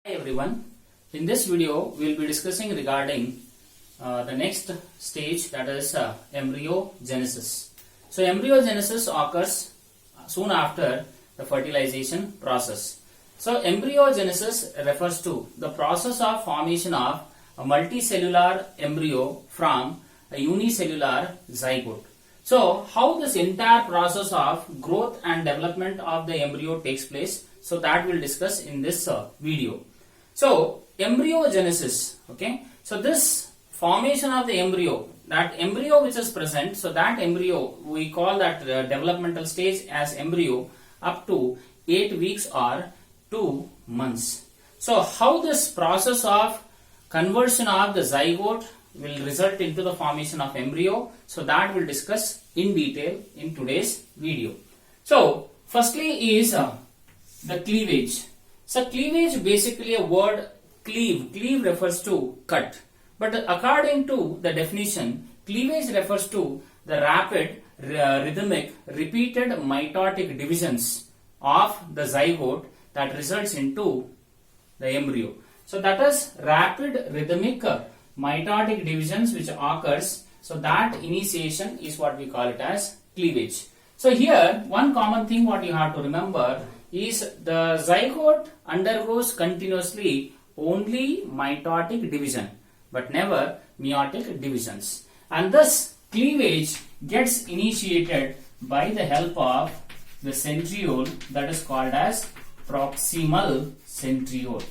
Hi everyone. In this video, we will be discussing regarding the next stage, that is embryogenesis. So embryogenesis occurs soon after the fertilization process. So embryogenesis refers to the process of formation of a multicellular embryo from a unicellular zygote. So how this entire process of growth and development of the embryo takes place, so that we'll discuss in this video. So embryogenesis, okay, so this formation of the embryo, that embryo which is present, so that embryo we call that developmental stage as embryo up to 8 weeks or 2 months. So how this process of conversion of the zygote will result into the formation of embryo, so that we'll discuss in detail in today's video. So firstly is the cleavage. So cleavage, basically a word cleave. Cleave refers to cut. But according to the definition, cleavage refers to the rapid, rhythmic, repeated mitotic divisions of the zygote that results into the embryo. So that is rapid, rhythmic, mitotic divisions which occurs. So that initiation is what we call it as cleavage. So here one common thing what you have to remember is the zygote undergoes continuously only mitotic division but never meiotic divisions, and thus cleavage gets initiated by the help of the centriole that is called as proximal centriole.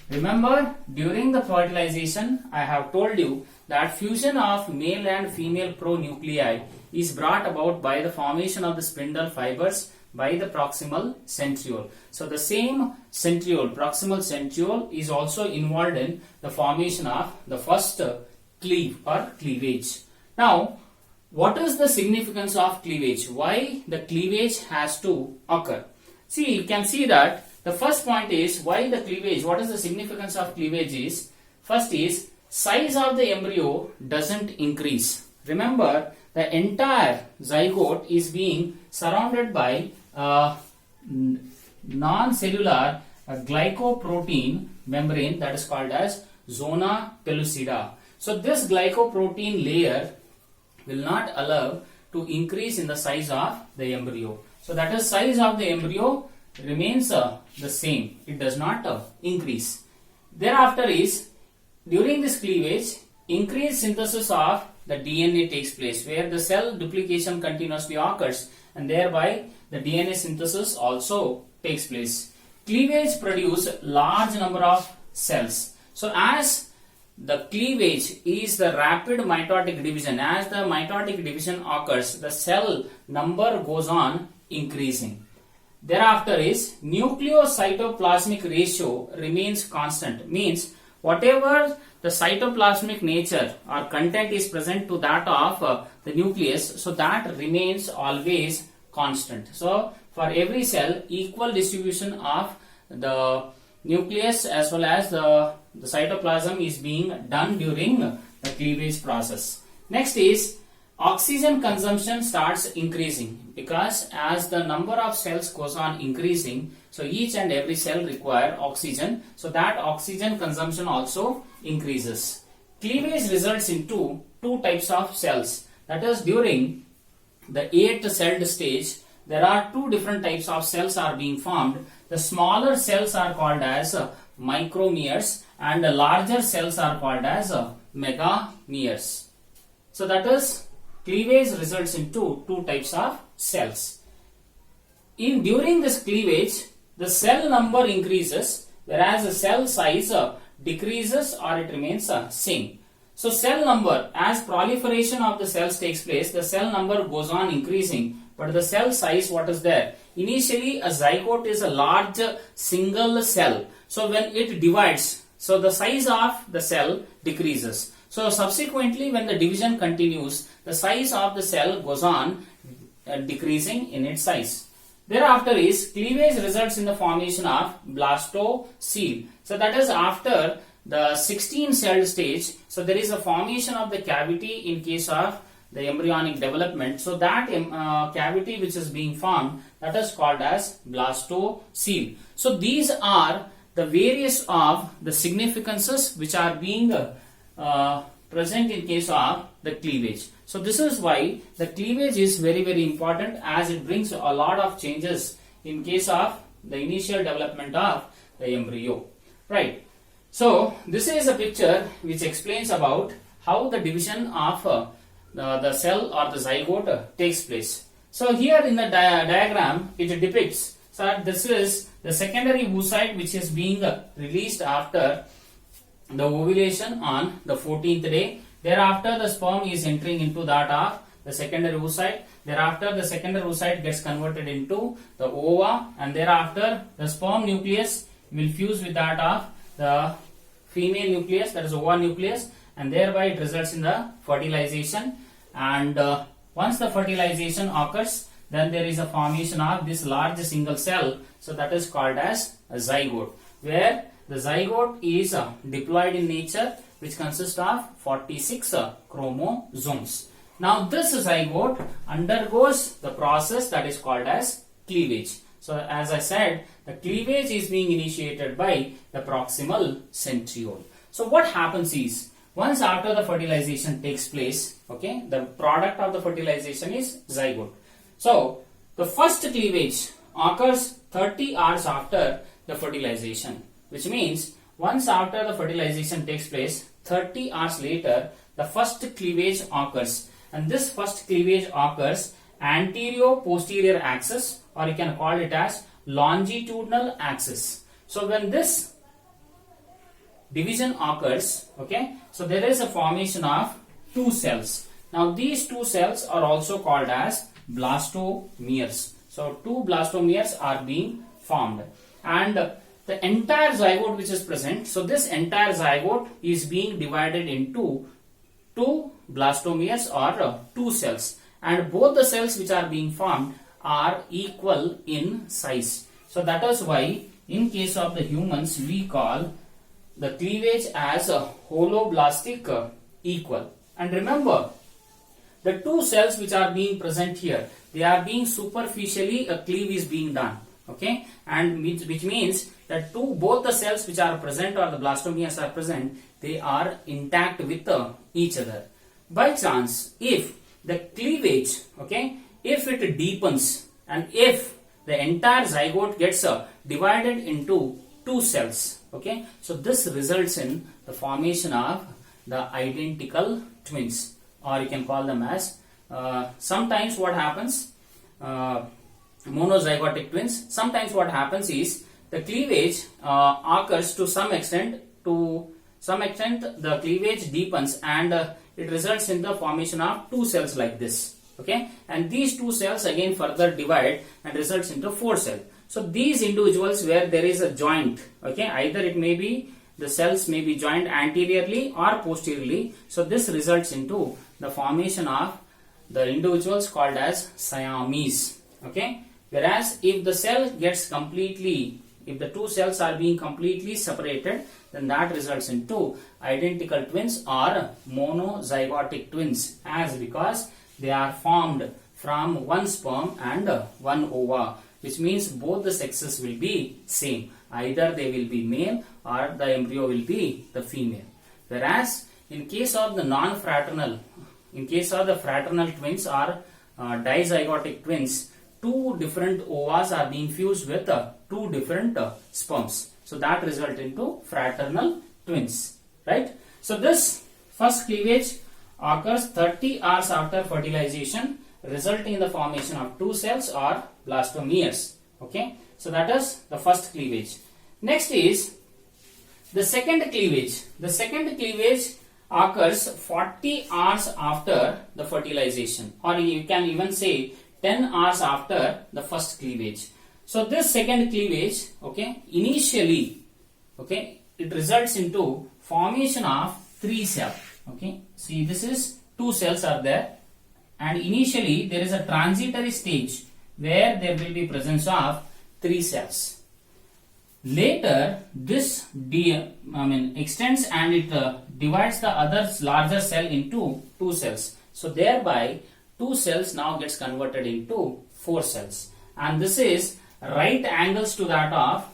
Remember, during the fertilization I have told you that fusion of male and female pronuclei is brought about by the formation of the spindle fibers by the proximal centriole. So the same centriole, proximal centriole, is also involved in the formation of the first cleave or cleavage. Now, what is the significance of cleavage? Why the cleavage has to occur? See, you can see that the first point is why the cleavage, what is the significance of cleavage is, first is size of the embryo doesn't increase. Remember, the entire zygote is being surrounded by non-cellular glycoprotein membrane that is called as zona pellucida. So this glycoprotein layer will not allow to increase in the size of the embryo. So that is, size of the embryo remains the same. It does not increase. Thereafter is, during this cleavage, increased synthesis of the DNA takes place, where the cell duplication continuously occurs, and thereby the DNA synthesis also takes place. Cleavage produces large number of cells. So as the cleavage is the rapid mitotic division, as the mitotic division occurs, the cell number goes on increasing. Thereafter is nucleocytoplasmic ratio remains constant, means whatever the cytoplasmic nature or content is present to that of the nucleus, so that remains always constant. So for every cell, equal distribution of the nucleus as well as the cytoplasm is being done during the cleavage process. Next is oxygen consumption starts increasing, because as the number of cells goes on increasing, so each and every cell require oxygen, so that oxygen consumption also increases. Cleavage results into two types of cells, that is, during the 8th celled stage there are two different types of cells are being formed. The smaller cells are called as micromeres and the larger cells are called as megameres. So that is, cleavage results into two types of cells. During this cleavage, the cell number increases, whereas the cell size decreases or it remains same. So cell number, as proliferation of the cells takes place, the cell number goes on increasing, but the cell size, what is there? Initially a zygote is a large single cell. So when it divides, so the size of the cell decreases. So subsequently when the division continues, the size of the cell goes on decreasing in its size. Thereafter is cleavage results in the formation of blastocele. So that is after the 16 cell stage. So there is a formation of the cavity in case of the embryonic development. So that cavity which is being formed, that is called as blastocele. So these are the various of the significances which are being present in case of the cleavage. So this is why the cleavage is very, very important, as it brings a lot of changes in case of the initial development of the embryo. Right. So this is a picture which explains about how the division of the cell or the zygote takes place. So here in the diagram it depicts, so this is the secondary oocyte which is being released after the ovulation on the 14th day. Thereafter the sperm is entering into that of the secondary oocyte. Thereafter the secondary oocyte gets converted into the ova, and thereafter the sperm nucleus will fuse with that of the female nucleus, that is ova nucleus, and thereby it results in the fertilization. And once the fertilization occurs, then there is a formation of this large single cell, so that is called as a zygote, where the zygote is diploid in nature, which consists of 46 chromosomes. Now this zygote undergoes the process that is called as cleavage. So as I said, the cleavage is being initiated by the proximal centriole. So what happens is, once after the fertilization takes place, okay, the product of the fertilization is zygote. So the first cleavage occurs 30 hours after the fertilization, which means once after the fertilization takes place, 30 hours later, the first cleavage occurs. And this first cleavage occurs anterior-posterior axis, or you can call it as longitudinal axis. So when this division occurs, okay, so there is a formation of two cells. Now these two cells are also called as blastomeres. So two blastomeres are being formed, and the entire zygote which is present, so this entire zygote is being divided into two blastomeres or two cells, and both the cells which are being formed are equal in size. So that is why in case of the humans we call the cleavage as a holoblastic equal. And remember, the two cells which are being present here, they are being superficially a cleave is being done, okay, and which means that both the cells which are present or the blastomeres are present, they are intact with each other. By chance, if the cleavage, okay, if it deepens and if the entire zygote gets divided into two cells, okay, so this results in the formation of the identical twins, or you can call them as sometimes what happens, monozygotic twins. Sometimes what happens is the cleavage occurs to some extent. The cleavage deepens and it results in the formation of two cells like this, okay, and these two cells again further divide and results into four cells. So these individuals where there is a joint, okay, either it may be the cells may be joined anteriorly or posteriorly, so this results into the formation of the individuals called as Siamese, okay. Whereas if the cell gets completely, if the two cells are being completely separated, then that results into identical twins or monozygotic twins, as because they are formed from one sperm and one ova, which means both the sexes will be same. Either they will be male or the embryo will be the female. Whereas in case of the non-fraternal, in case of the fraternal twins or dizygotic twins, two different ovas are being fused with two different sperms. So that result into fraternal twins, right? So this first cleavage occurs 30 hours after fertilization, resulting in the formation of two cells or blastomeres, okay? So that is the first cleavage. Next is the second cleavage. The second cleavage occurs 40 hours after the fertilization, or you can even say 10 hours after the first cleavage. So this second cleavage, okay, initially, okay, it results into formation of three cells, okay. See, this is two cells are there, and initially there is a transitory stage where there will be presence of three cells. Later this extends and it divides the other larger cell into two cells. So thereby two cells now gets converted into four cells, and this is right angles to that of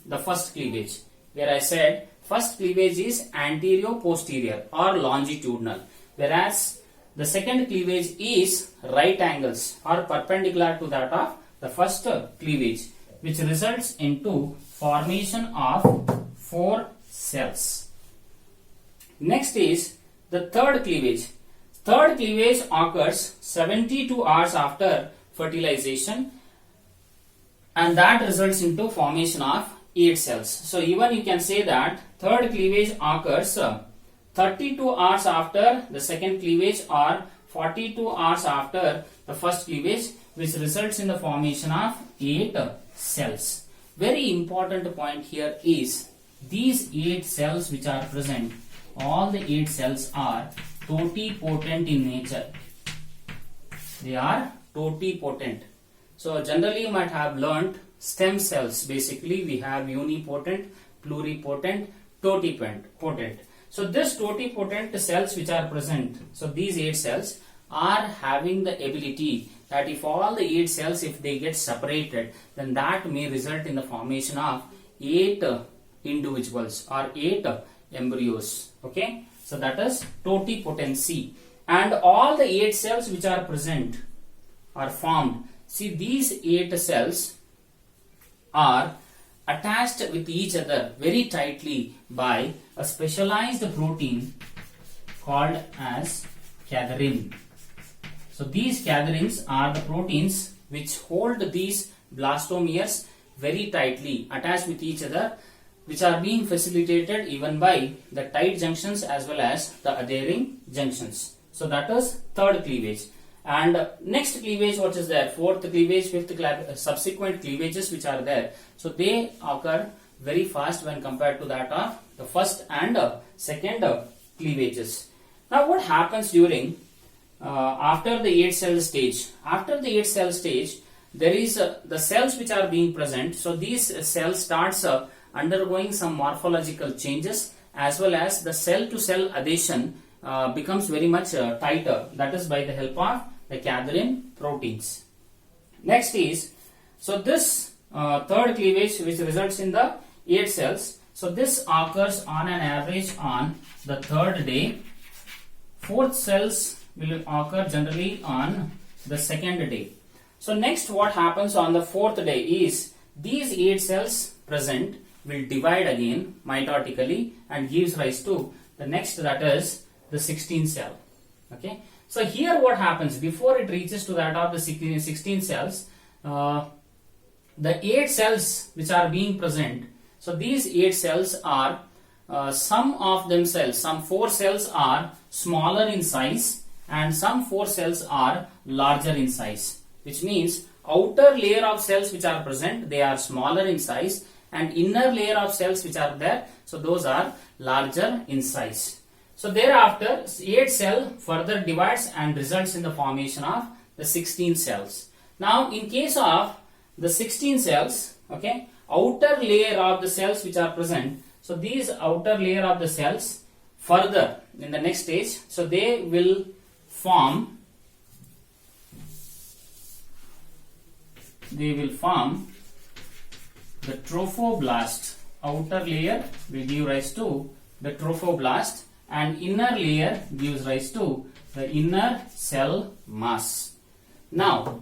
the first cleavage. where I said first cleavage is anterior-posterior or longitudinal, whereas the second cleavage is right angles or perpendicular to that of the first cleavage, which results into formation of 4 cells. Next is the third cleavage. Third cleavage occurs 72 hours after fertilization, and that results into formation of 8 cells. So even you can say that third cleavage occurs 32 hours after the second cleavage or 42 hours after the first cleavage, which results in the formation of 8 cells. Very important point here is these 8 cells which are present, all the 8 cells are totipotent in nature. They are totipotent. So generally you might have learnt stem cells. Basically we have unipotent, pluripotent, totipotent. So this totipotent cells which are present, so these 8 cells are having the ability that if all the 8 cells, if they get separated, then that may result in the formation of 8 individuals or 8 embryos. Okay, so that is totipotency. And all the 8 cells which are present are formed. See, these 8 cells are attached with each other very tightly by a specialized protein called as cadherin. So these cadherins are the proteins which hold these blastomeres very tightly attached with each other, which are being facilitated even by the tight junctions as well as the adhering junctions. So that is third cleavage. And next cleavage, what is there? Fourth cleavage, fifth subsequent cleavages which are there. So they occur very fast when compared to that of the first and second cleavages. Now what happens during after the 8 cell stage? After the 8 cell stage, there is the cells which are being present. So these cells starts undergoing some morphological changes, as well as the cell to cell adhesion becomes very much tighter. That is by the help of the cadherin proteins. Next is, so this third cleavage which results in the 8 cells. So this occurs on an average on the third day. Fourth cells will occur generally on the second day. So next what happens on the fourth day is these 8 cells present will divide again mitotically and gives rise to the next, that is the 16th cell. Okay. So here what happens before it reaches to that of the 16 cells, the 8 cells which are being present. So these 8 cells are some of them cells, some 4 cells are smaller in size and some 4 cells are larger in size, which means outer layer of cells which are present, they are smaller in size, and inner layer of cells which are there, so those are larger in size. So thereafter 8 cell further divides and results in the formation of the 16 cells. Now in case of the 16 cells, okay, outer layer of the cells which are present, so these outer layer of the cells further in the next stage, so they will form the trophoblast. Outer layer will give rise to the trophoblast and inner layer gives rise to the inner cell mass. Now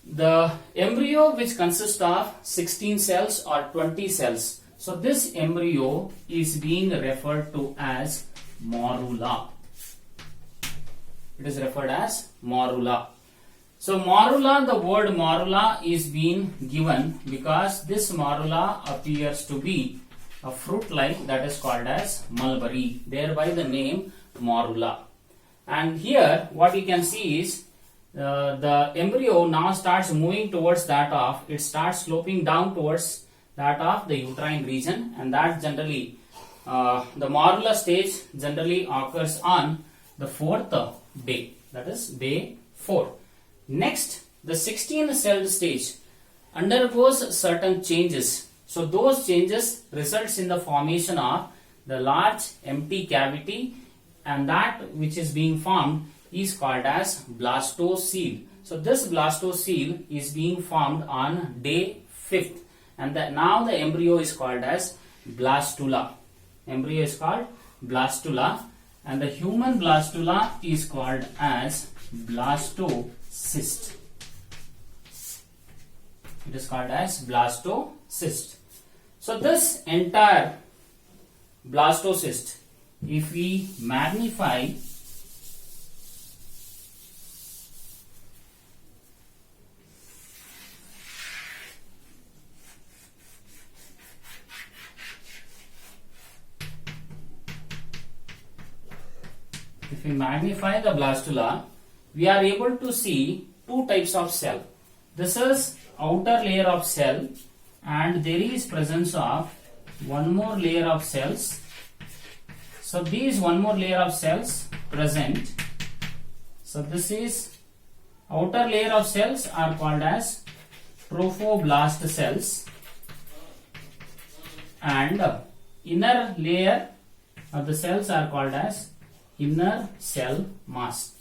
the embryo which consists of 16 cells or 20 cells, so this embryo is being referred to as morula. It is referred as morula. So morula, the word morula is being given because this morula appears to be a fruit like, that is called as mulberry, thereby the name morula. And here what you can see is the embryo now starts moving towards that of, it starts sloping down towards that of the uterine region, and that generally the morula stage generally occurs on the 4th day, that is day 4. Next, the 16th cell stage undergoes certain changes. So those changes results in the formation of the large empty cavity, and that which is being formed is called as blastocele. So this blastocele is being formed on day 5th, and now the embryo is called as blastula. Embryo is called blastula, and the human blastula is called as blastocyst. It is called as blastocyst. So this entire blastocyst, if we magnify, the blastula, we are able to see two types of cell. This is outer layer of cell, and there is presence of one more layer of cells. So these one more layer of cells present. So this is outer layer of cells are called as trophoblast cells, and inner layer of the cells are called as inner cell mass.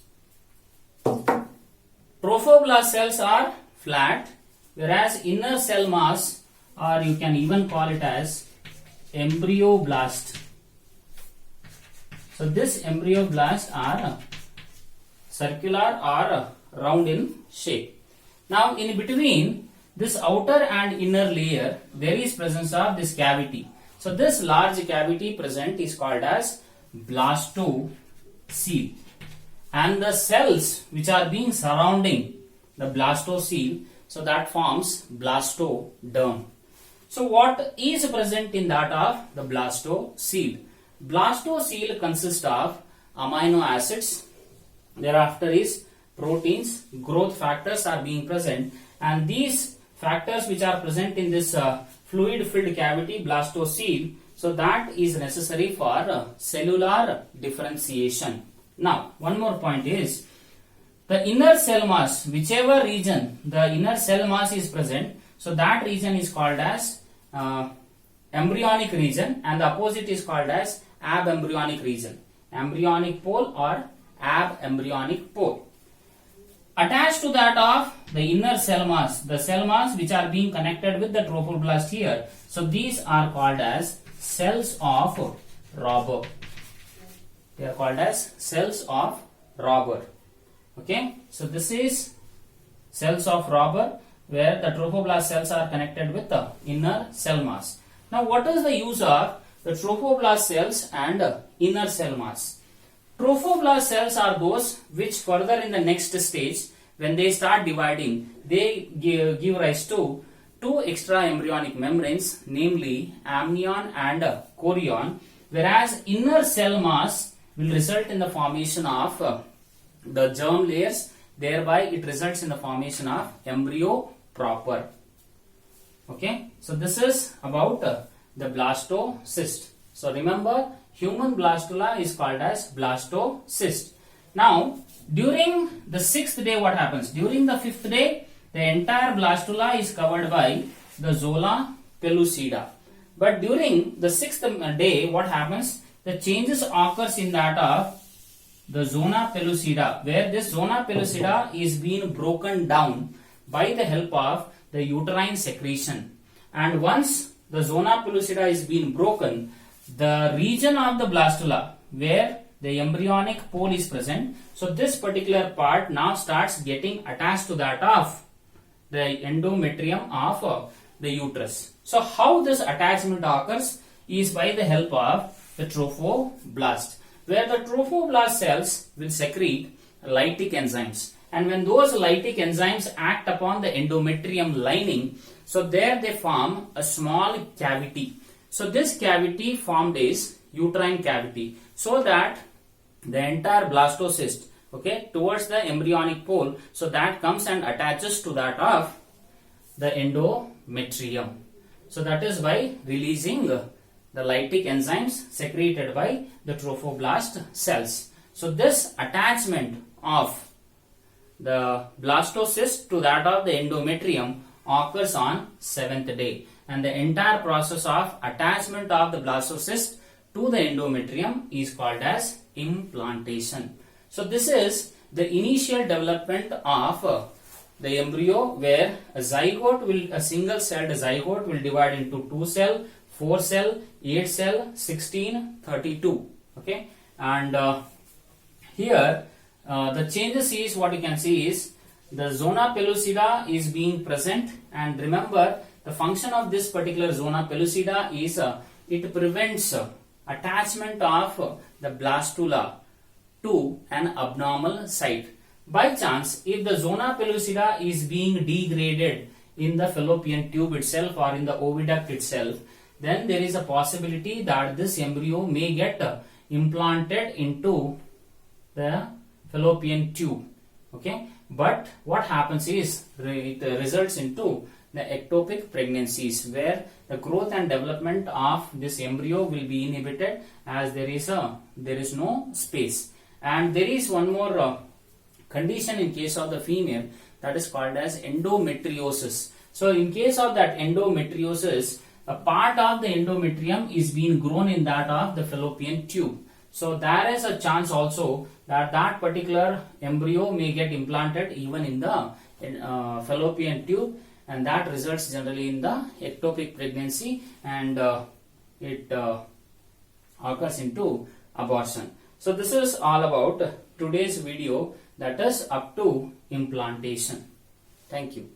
Trophoblast cells are flat, whereas inner cell mass, or you can even call it as embryoblast. So this embryoblast are circular or round in shape. Now in between this outer and inner layer, there is presence of this cavity. So this large cavity present is called as blastocoel, and the cells which are being surrounding the blastocoel, so that forms blastoderm. So what is present in that of the blastocoel? Blastocoel consists of amino acids, thereafter is proteins, growth factors are being present, and these factors which are present in this fluid filled cavity blastocoel, so that is necessary for cellular differentiation. Now one more point is the inner cell mass, whichever region the inner cell mass is present, so that region is called as embryonic region, and the opposite is called as abembryonic region, embryonic pole or abembryonic pole. Attached to that of the inner cell mass, the cell mass which are being connected with the trophoblast here, so these are called as cells of Robber. They are called as cells of Robber. Okay, so this is cells of Robber, where the trophoblast cells are connected with the inner cell mass. Now what is the use of the trophoblast cells and inner cell mass? Trophoblast cells are those which further in the next stage, when they start dividing, they give rise to two extra embryonic membranes, namely amnion and chorion, whereas inner cell mass will result in the formation of the germ layers, thereby it results in the formation of embryo proper. Okay, so this is about the blastocyst. So remember, human blastula is called as blastocyst. Now during the 6th day, what happens? During the 5th day, the entire blastula is covered by the zona pellucida. But during the 6th day, what happens? The changes occurs in that of the zona pellucida, where this zona pellucida is being broken down by the help of the uterine secretion. And once the zona pellucida is being broken, the region of the blastula where the embryonic pole is present, so this particular part now starts getting attached to that of the endometrium of the uterus. So how this attachment occurs is by the help of the trophoblast, where the trophoblast cells will secrete lytic enzymes, and when those lytic enzymes act upon the endometrium lining, so there they form a small cavity. So this cavity formed is uterine cavity, so that the entire blastocyst, okay, towards the embryonic pole, so that comes and attaches to that of the endometrium. So that is by releasing the lytic enzymes secreted by the trophoblast cells. So this attachment of the blastocyst to that of the endometrium occurs on 7th day, and the entire process of attachment of the blastocyst to the endometrium is called as implantation. So this is the initial development of the embryo, where a single celled zygote will divide into 2 cells, 4 cell, 8 cell, 16, 32. Okay, and here the changes is what you can see is the zona pellucida is being present, and remember the function of this particular zona pellucida is it prevents attachment of the blastula to an abnormal site. By chance, if the zona pellucida is being degraded in the fallopian tube itself or in the oviduct itself, then there is a possibility that this embryo may get implanted into the fallopian tube. Okay, but what happens is it results into the ectopic pregnancies, where the growth and development of this embryo will be inhibited as there is no space. And there is one more condition in case of the female, that is called as endometriosis. So in case of that endometriosis, a part of the endometrium is being grown in that of the fallopian tube. So there is a chance also that that particular embryo may get implanted even in the fallopian tube, and that results generally in the ectopic pregnancy, and it occurs into abortion. So this is all about today's video, that is up to implantation. Thank you.